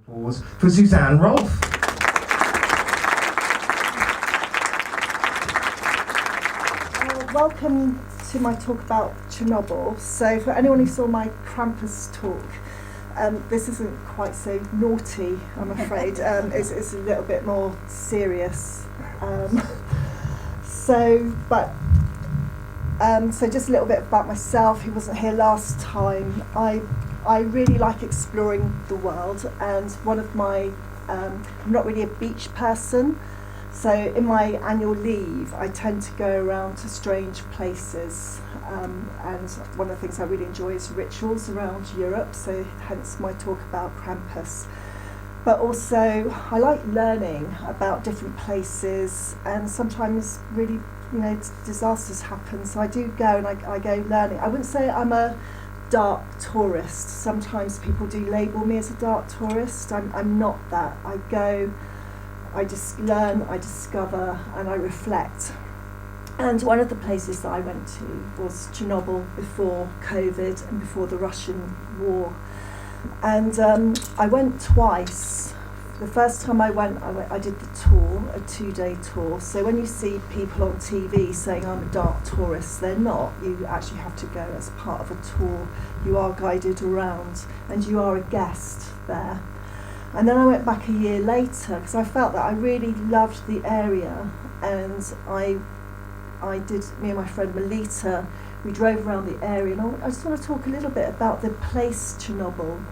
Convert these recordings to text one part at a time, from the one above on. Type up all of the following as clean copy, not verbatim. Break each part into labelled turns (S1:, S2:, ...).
S1: Applause for Suzanne Rolfe.
S2: Welcome to my talk about Chernobyl. So for anyone who saw my Krampus talk, this isn't quite so naughty, I'm afraid. It's a little bit more serious. So just a little bit about myself, who wasn't here last time. I really like exploring the world, and one of my, I'm not really a beach person, so in my annual leave I tend to go around to strange places, and one of the things I really enjoy is rituals around Europe, so hence my talk about Krampus. But also I like learning about different places, and sometimes really, disasters happen, so I do go and I go learning. I wouldn't say I'm a dark tourist. Sometimes people do label me as a dark tourist. I'm not that. I go, I just learn, I discover, and I reflect. And one of the places that I went to was Chernobyl before COVID and before the Russian war. And I went twice. The first time I went, I did the tour, a 2-day tour. So when you see people on TV saying I'm a dark tourist, they're not. You actually have to go as part of a tour. You are guided around and you are a guest there. And then I went back a year later because I felt that I really loved the area, and I did, me and my friend Melita, we drove around the area, and I just want to talk a little bit about the place Chernobyl.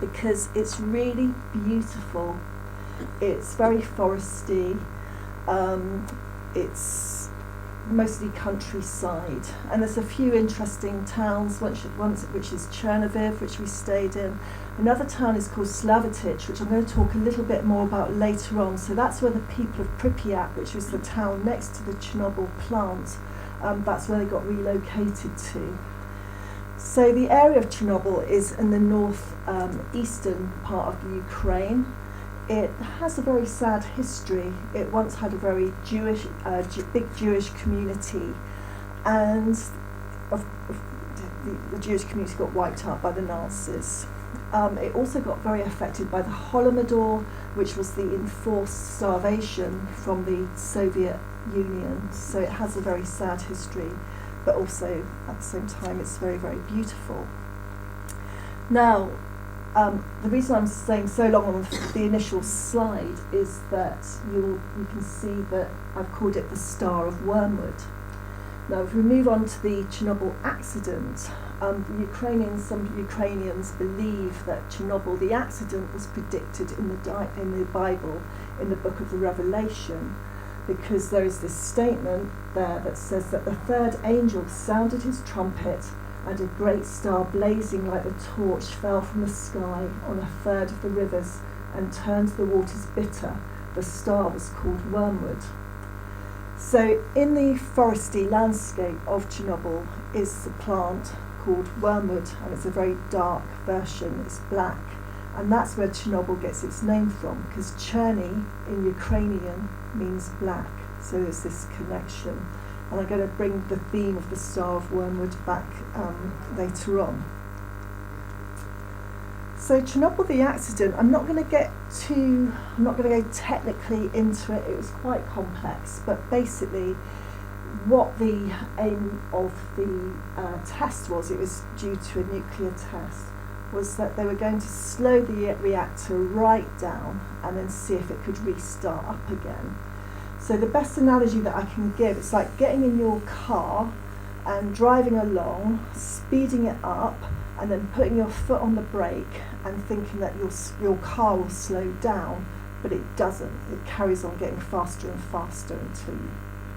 S2: Because it's really beautiful. It's very foresty. It's mostly countryside, and there's a few interesting towns. One which is Chernobyl, which we stayed in. Another town is called Slavitic, which I'm going to talk a little bit more about later on. So that's where the people of Pripyat, which was the town next to the Chernobyl plant, that's where they got relocated to. So the area of Chernobyl is in the eastern part of Ukraine. It has a very sad history. It once had a very big Jewish community, and the Jewish community got wiped out by the Nazis. It also got very affected by the Holodomor, which was the enforced starvation from the Soviet Union. So it has a very sad history, but also at the same time it's very, very beautiful. Now, the reason I'm staying so long on the initial slide is that you can see that I've called it the Star of Wormwood. Now, if we move on to the Chernobyl accident, some Ukrainians believe that Chernobyl, the accident, was predicted in the Bible, in the book of the Revelation, because there is this statement there that says that the third angel sounded his trumpet, and a great star blazing like a torch fell from the sky on a third of the rivers and turned the waters bitter. The star was called Wormwood. So in the foresty landscape of Chernobyl is a plant called wormwood, and it's a very dark version, it's black, and that's where Chernobyl gets its name from, because Cherny in Ukrainian means black, so there's this connection. And I'm going to bring the theme of the Star of Wormwood back later on. So Chernobyl, the accident, I'm not going to go technically into it. It was quite complex, but basically what the aim of the test was, it was due to a nuclear test, was that they were going to slow the reactor right down and then see if it could restart up again. So the best analogy that I can give, it's like getting in your car and driving along, speeding it up, and then putting your foot on the brake and thinking that your car will slow down, but it doesn't. It carries on getting faster and faster until you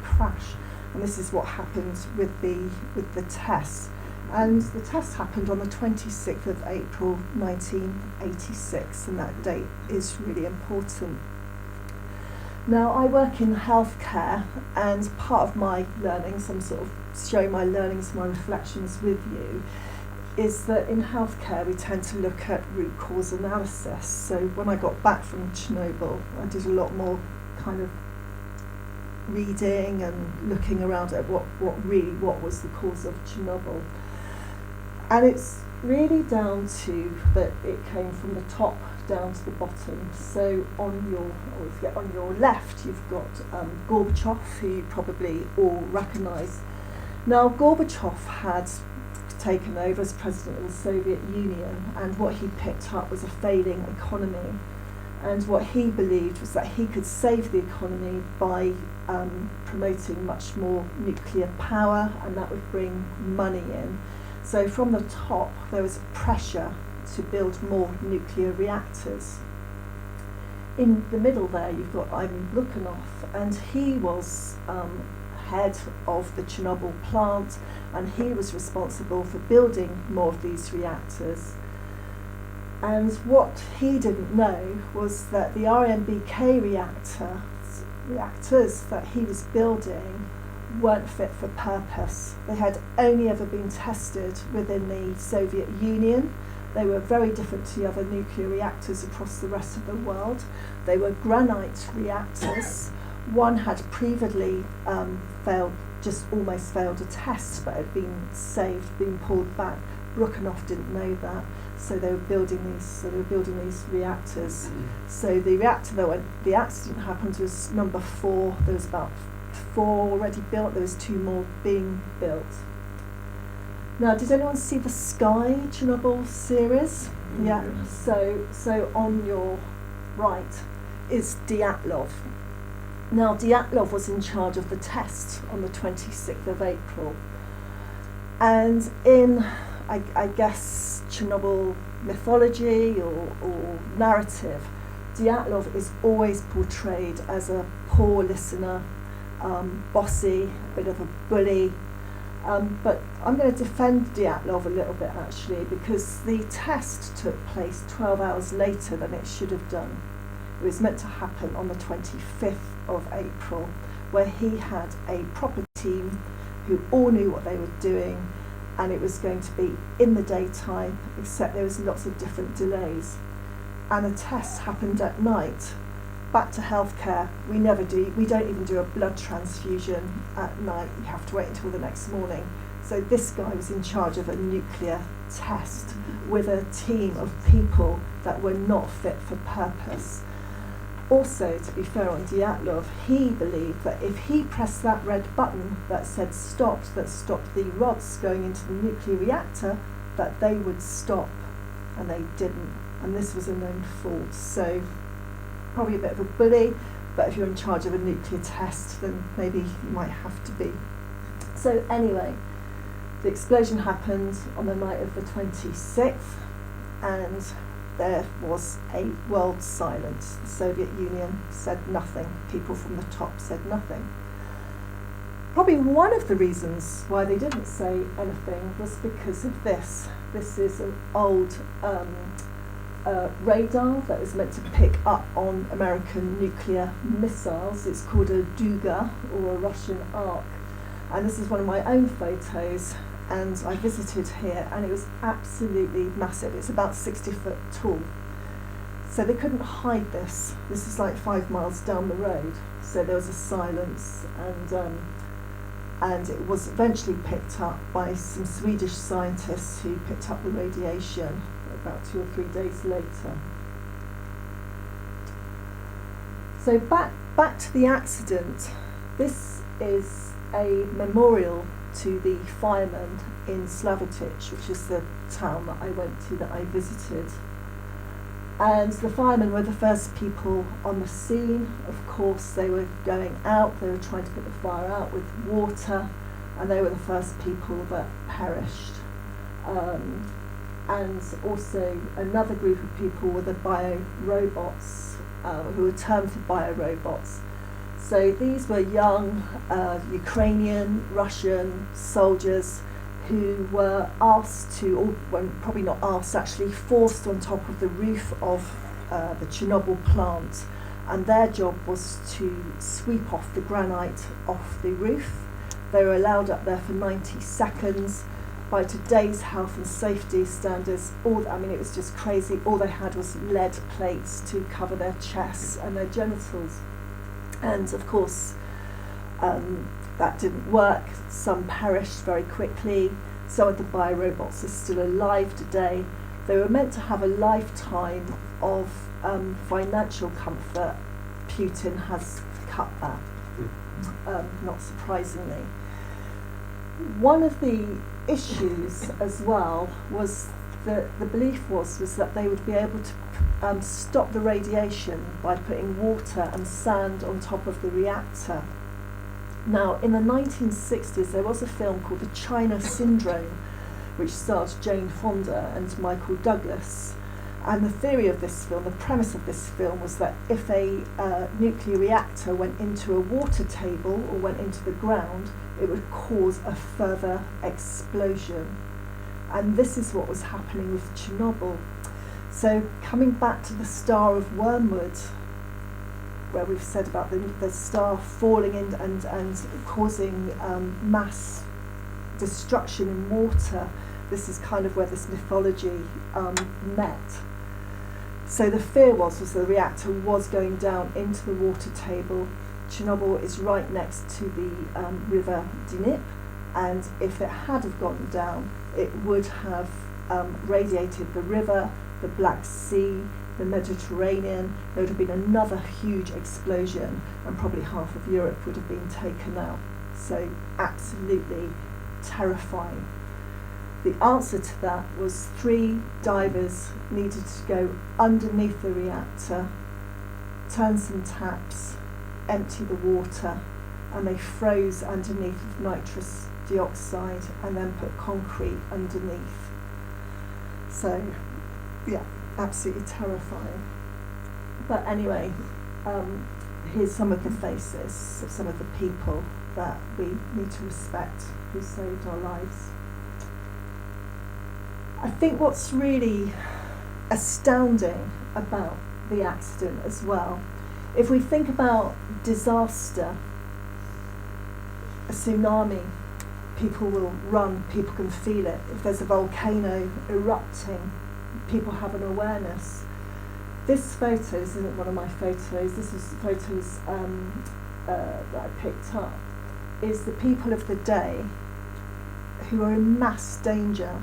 S2: crash. And this is what happened with the test. And the test happened on the 26th of April 1986, and that date is really important. Now, I work in healthcare, and part of my learnings, I'm sort of sharing my learnings, my reflections with you, is that in healthcare we tend to look at root cause analysis. So when I got back from Chernobyl, I did a lot more kind of reading and looking around at what was the cause of Chernobyl. And it's really down to that it came from the top down to the bottom. So on your left, you've got Gorbachev, who you probably all recognise. Now, Gorbachev had taken over as president of the Soviet Union, and what he picked up was a failing economy. And what he believed was that he could save the economy by promoting much more nuclear power, and that would bring money in. So from the top, there was pressure to build more nuclear reactors. In the middle there, you've got Ivan Blukhanov, and he was head of the Chernobyl plant, and he was responsible for building more of these reactors. And what he didn't know was that the RMBK reactors that he was building weren't fit for purpose. They had only ever been tested within the Soviet Union. They were very different to the other nuclear reactors across the rest of the world. They were granite reactors. One had previously almost failed a test, but had been saved, been pulled back. Blukhanov didn't know that, so they were building these reactors. So the reactor that when the accident happened was number 4. There was about 4 already built. There was 2 more being built. Now, did anyone see the Sky Chernobyl series? Yeah. So on your right is Dyatlov. Now, Dyatlov was in charge of the test on the 26th of April. And in, I guess, Chernobyl mythology or narrative, Dyatlov is always portrayed as a poor listener, bossy, a bit of a bully. But I'm going to defend Dyatlov a little bit, actually, because the test took place 12 hours later than it should have done. It was meant to happen on the 25th of April, where he had a proper team who all knew what they were doing, and it was going to be in the daytime, except there was lots of different delays. And the test happened at night. Back to healthcare, we don't even do a blood transfusion at night. You have to wait until the next morning. So this guy was in charge of a nuclear test with a team of people that were not fit for purpose. Also, to be fair on Dyatlov, he believed that if he pressed that red button that said stopped, that stopped the rods going into the nuclear reactor, that they would stop, and they didn't. And this was a known fault. So probably a bit of a bully, but if you're in charge of a nuclear test, then maybe you might have to be. So anyway, the explosion happened on the night of the 26th, and there was a world silence. The Soviet Union said nothing. People from the top said nothing. Probably one of the reasons why they didn't say anything was because of this. This is an old radar that was meant to pick up on American nuclear missiles. It's called a Duga, or a Russian Ark. And this is one of my own photos, and I visited here, and it was absolutely massive. It's about 60 foot tall. So they couldn't hide this. This is like 5 miles down the road. So there was a silence, and it was eventually picked up by some Swedish scientists who picked up the radiation about 2 or 3 days later. So back to the accident. This is a memorial to the firemen in Slavitic, which is the town that I went to, that I visited. And the firemen were the first people on the scene. Of course, they were going out, they were trying to put the fire out with water, and they were the first people that perished. And also another group of people were the bio-robots, who were termed the bio-robots. So these were young Ukrainian, Russian soldiers who were asked to, or well, probably not asked, actually forced on top of the roof of the Chernobyl plant, and their job was to sweep off the granite off the roof. They were allowed up there for 90 seconds. By today's health and safety standards, it was just crazy. All they had was lead plates to cover their chests and their genitals. And of course, that didn't work. Some perished very quickly. some of the biorobots are still alive today. They were meant to have a lifetime of financial comfort. Putin has cut that, not surprisingly. One of the issues as well was that the belief was that they would be able to stop the radiation by putting water and sand on top of the reactor. Now, in the 1960s, there was a film called The China Syndrome, which stars Jane Fonda and Michael Douglas. And the theory of this film, the premise of this film, was that if a nuclear reactor went into a water table or went into the ground, it would cause a further explosion. And this is what was happening with Chernobyl. So coming back to the Star of Wormwood, where we've said about the star falling in and causing mass destruction in water, this is kind of where this mythology met. So the fear was the reactor was going down into the water table. Chernobyl is right next to the river Dnieper, and if it had have gone down, it would have radiated the river, the Black Sea, the Mediterranean. There would have been another huge explosion, and probably half of Europe would have been taken out. So absolutely terrifying. The answer to that was 3 divers needed to go underneath the reactor, turn some taps, empty the water, and they froze underneath with nitrous dioxide and then put concrete underneath. So, yeah, absolutely terrifying. But anyway, here's some of the faces of some of the people that we need to respect who saved our lives. I think what's really astounding about the accident as well, if we think about disaster, a tsunami, people will run, people can feel it. If there's a volcano erupting, people have an awareness. This photo isn't one of my photos, this is photos that I picked up, is the people of the day who are in mass danger.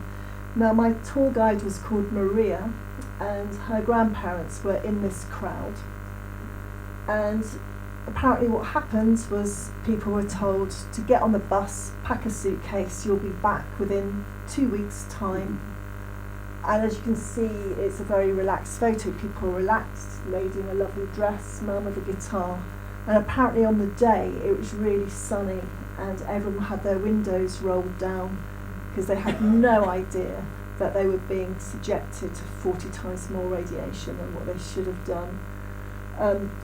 S2: Now, my tour guide was called Maria, and her grandparents were in this crowd. And apparently what happened was people were told to get on the bus, pack a suitcase, you'll be back within 2 weeks' time. And as you can see, it's a very relaxed photo. People are relaxed, lady in a lovely dress, mum with a guitar. And apparently on the day, it was really sunny, and everyone had their windows rolled down, because they had no idea that they were being subjected to 40 times more radiation than what they should have done.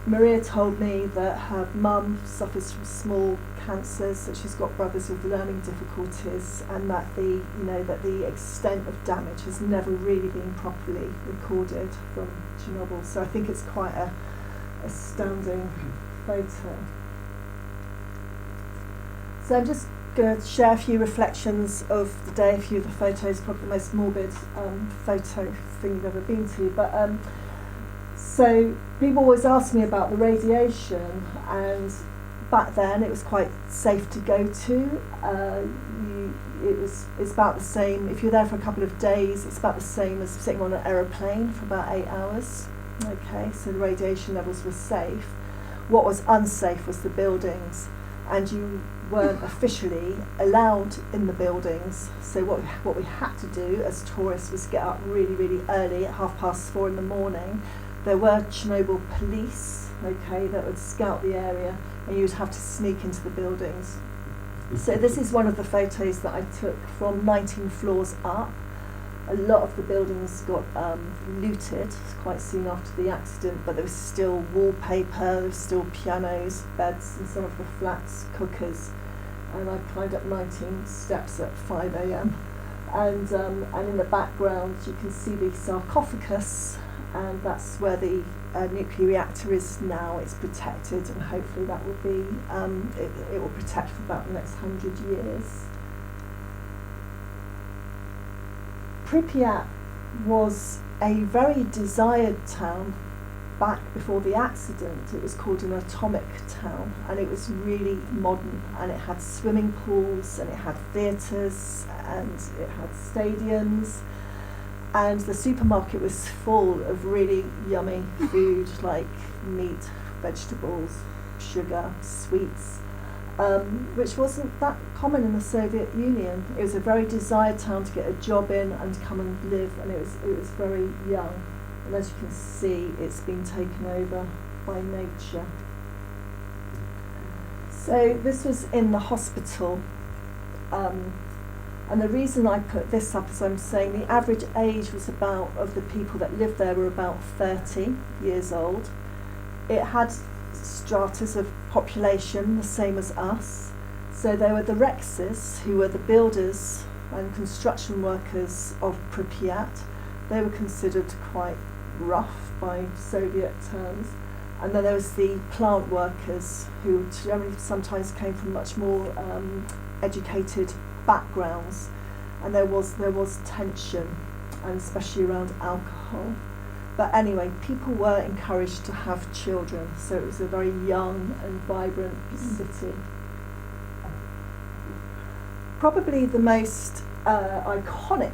S2: Maria told me that her mum suffers from small cancers, that she's got brothers with learning difficulties, and that the extent of damage has never really been properly recorded from Chernobyl. So I think it's quite a astounding photo. So I'm just going to share a few reflections of the day, a few of the photos, probably the most morbid photo thing you've ever been to. But so people always ask me about the radiation, and back then it was quite safe to go to. It's about the same, if you're there for a couple of days, it's about the same as sitting on an aeroplane for about 8 hours. Okay, so the radiation levels were safe. What was unsafe was the buildings, and you weren't officially allowed in the buildings. So what we had to do as tourists was get up really, really early at 4:30 in the morning. There were Chernobyl police, okay, that would scout the area, and you would have to sneak into the buildings. So this is one of the photos that I took from 19 floors up. A lot of the buildings got looted quite soon after the accident, but there was still wallpaper, there was still pianos, beds, and some of the flats, cookers. And I climbed up 19 steps at 5 a.m. And in the background you can see the sarcophagus, and that's where the nuclear reactor is now. It's protected, and hopefully that will be it will protect for about the next 100 years. Pripyat was a very desired town back before the accident, it was called an atomic town, and it was really modern, and it had swimming pools, and it had theatres, and it had stadiums, and the supermarket was full of really yummy food like meat, vegetables, sugar, sweets, which wasn't that common in the Soviet Union. It was a very desired town to get a job in and come and live, and it was very young. And as you can see, it's been taken over by nature. So this was in the hospital, and the reason I put this up is I'm saying the average age was of the people that lived there were about 30 years old. It had stratas of population the same as us. So there were the Rexes, who were the builders and construction workers of Pripyat. They were considered quite rough by Soviet terms. And then there was the plant workers, who generally sometimes came from much more educated backgrounds. And there was tension, and especially around alcohol. But anyway, people were encouraged to have children, so it was a very young and vibrant city. Probably the most iconic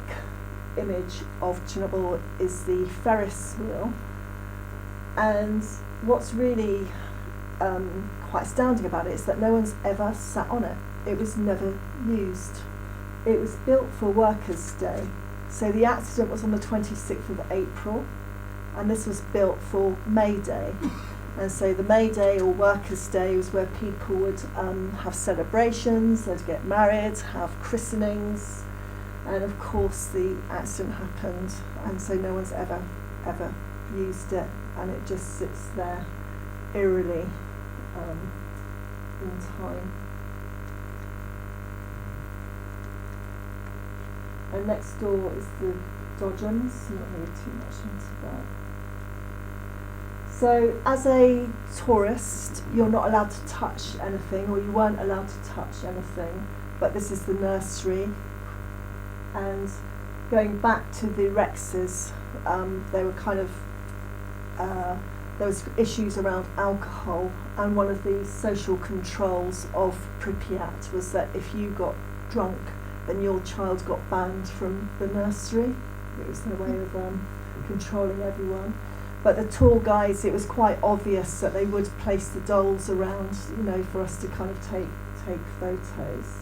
S2: image of Chernobyl is the Ferris wheel. And what's really quite astounding about it is that no one's ever sat on it. It was never used. It was built for Workers' Day. So the accident was on the 26th of April, and this was built for May Day. And so the May Day or Workers' Day was where people would have celebrations, they'd get married, have christenings, and of course the accident happened, and so no one's ever used it, and it just sits there eerily in time. And next door is the Dodgems, I'm not going to get too much into that. So as a tourist, you're not allowed to touch anything, or you weren't allowed to touch anything, but this is the nursery. And going back to the Rexes, they were kind of, there was issues around alcohol, and one of the social controls of Pripyat was that if you got drunk, then your child got banned from the nursery. It was their way of controlling everyone. But the tour guides, it was quite obvious that they would place the dolls around, for us to kind of take photos.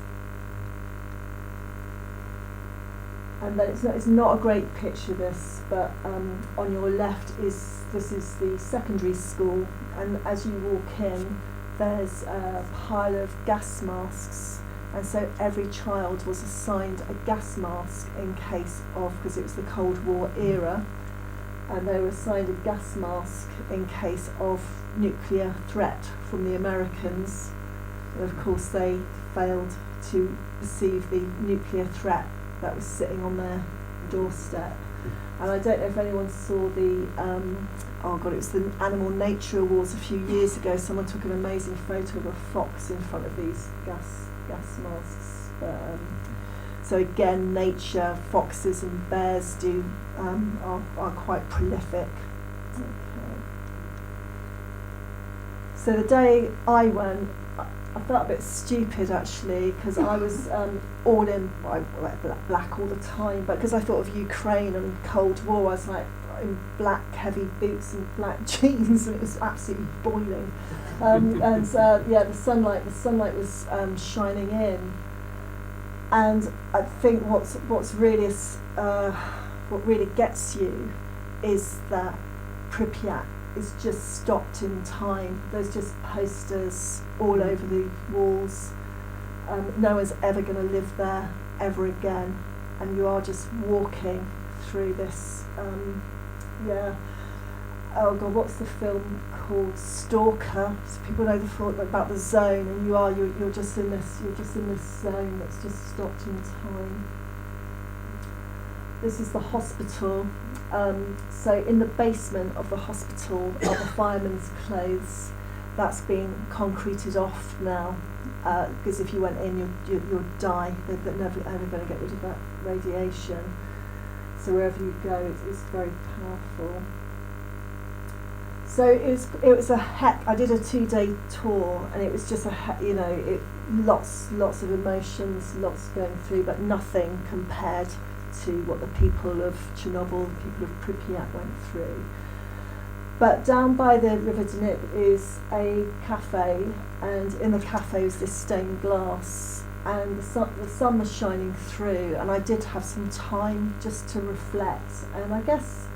S2: And then it's not a great picture, this, but on your left this is the secondary school, and as you walk in, there's a pile of gas masks. And so every child was assigned a gas mask in case of, because it was the Cold War era, and they were assigned a gas mask in case of nuclear threat from the Americans. And of course they failed to perceive the nuclear threat that was sitting on their doorstep. And I don't know if anyone saw the, it was the Animal Nature Awards a few years ago. Someone took an amazing photo of a fox in front of these gas masks. So again, nature, foxes and bears are quite prolific. Okay. So the day I went, I felt a bit stupid actually, because I was all in black all the time, but because I thought of Ukraine and Cold War, I was like in black heavy boots and black jeans, and it was absolutely boiling. The sunlight was shining in, and I think what really gets you is that Pripyat is just stopped in time. There's just posters all over the walls. No one's ever going to live there ever again, and you are just walking through this. What's the film called? Stalker. So people know the film about the zone, and you're just in this zone that's just stopped in time. This is the hospital. So in the basement of the hospital are the firemen's clothes. That's been concreted off now, because if you went in, you'd die. They're never ever going to get rid of that radiation. So wherever you go, it's very powerful. So it was a heck. I did a 2-day tour, and it was just lots of emotions, lots going through, but nothing compared to what the people of Chernobyl, the people of Pripyat went through. But down by the River Danube is a cafe, and in the cafe was this stained glass, and the sun was shining through, and I did have some time just to reflect. And I guess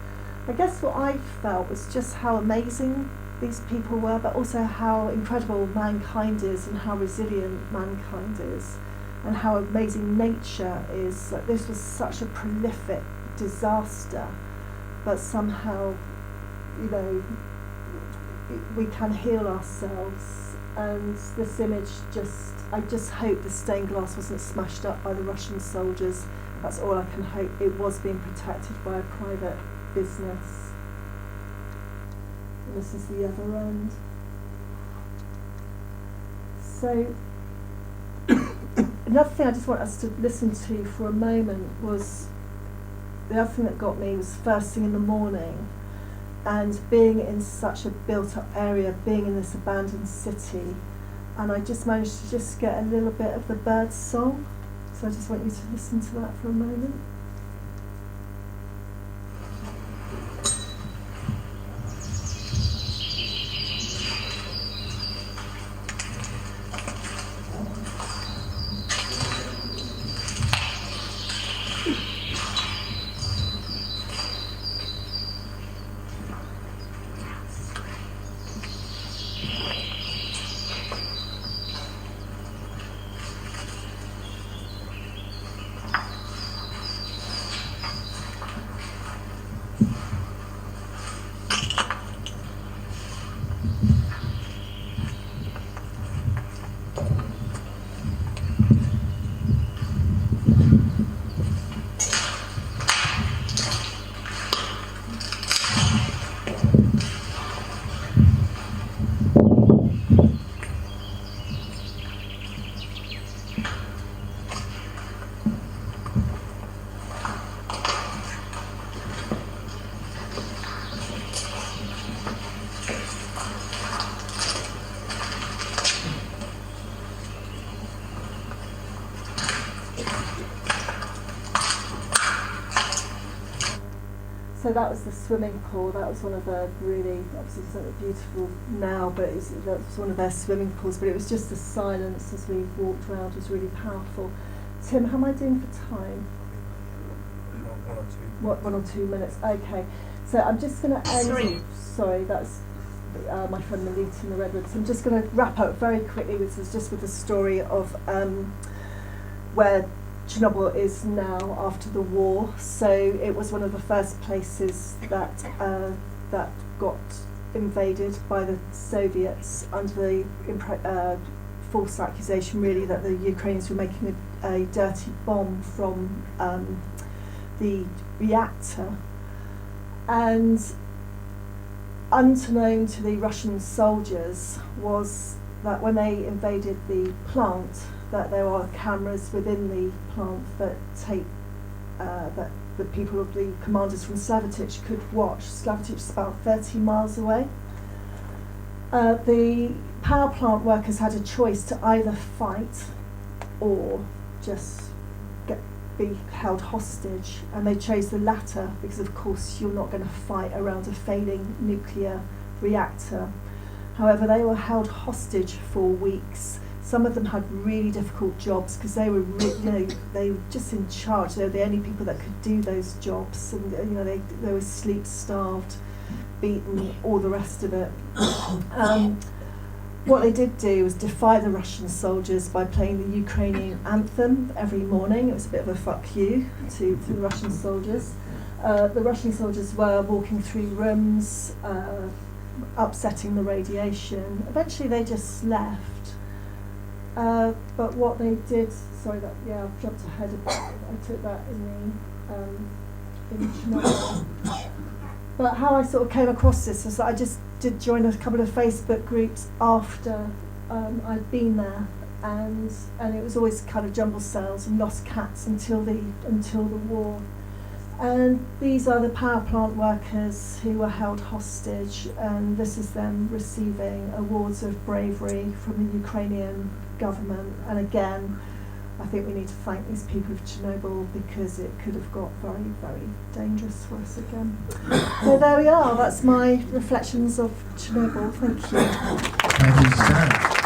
S2: what I felt was just how amazing these people were, but also how incredible mankind is, and how resilient mankind is, and how amazing nature is. Like, this was such a prolific disaster, but somehow, we can heal ourselves. And this image I just hope the stained glass wasn't smashed up by the Russian soldiers. That's all I can hope. It was being protected by a private business. And this is the other end. So another thing I just want us to listen to for a moment was, the other thing that got me was first thing in the morning, and being in such a built-up area, being in this abandoned city, and I just managed to just get a little bit of the bird song. So I just want you to listen to that for a moment. So that was the swimming pool. That was one of their really, obviously it's not beautiful now, but that was one of their swimming pools. But it was just the silence as we walked around was really powerful. Tim, how am I doing for time?
S1: 1 or 2.
S2: What, 1 or 2 minutes? Okay. So I'm just going to end. Sorry, that's my friend Melita in the Redwoods. I'm just going to wrap up very quickly. This is just with the story of where Chernobyl is now after the war. So it was one of the first places that that got invaded by the Soviets under the false accusation, really, that the Ukrainians were making a dirty bomb from the reactor. And unbeknown to the Russian soldiers was that when they invaded the plant, that there are cameras within the plant that tape that the people of the commanders from Slavitich could watch. Slavitich is about 30 miles away. The power plant workers had a choice to either fight or just be held hostage, and they chose the latter because, of course, you're not going to fight around a failing nuclear reactor. However, they were held hostage for weeks. Some of them had really difficult jobs because they were, they were just in charge. They were the only people that could do those jobs, and they were sleep-starved, beaten, all the rest of it. What they did do was defy the Russian soldiers by playing the Ukrainian anthem every morning. It was a bit of a fuck you to the Russian soldiers. The Russian soldiers were walking through rooms, upsetting the radiation. Eventually they just left. But what they did, I've jumped ahead a bit. I took that in Chernobyl. But how I sort of came across this was that I just did join a couple of Facebook groups after I'd been there, and it was always kind of jumble cells and lost cats until the war. And these are the power plant workers who were held hostage, and this is them receiving awards of bravery from the Ukrainian government. And again, I think we need to thank these people of Chernobyl, because it could have got very, very dangerous for us again. So there we are, that's my reflections of Chernobyl. Thank you.
S3: Thank you, Suzanne.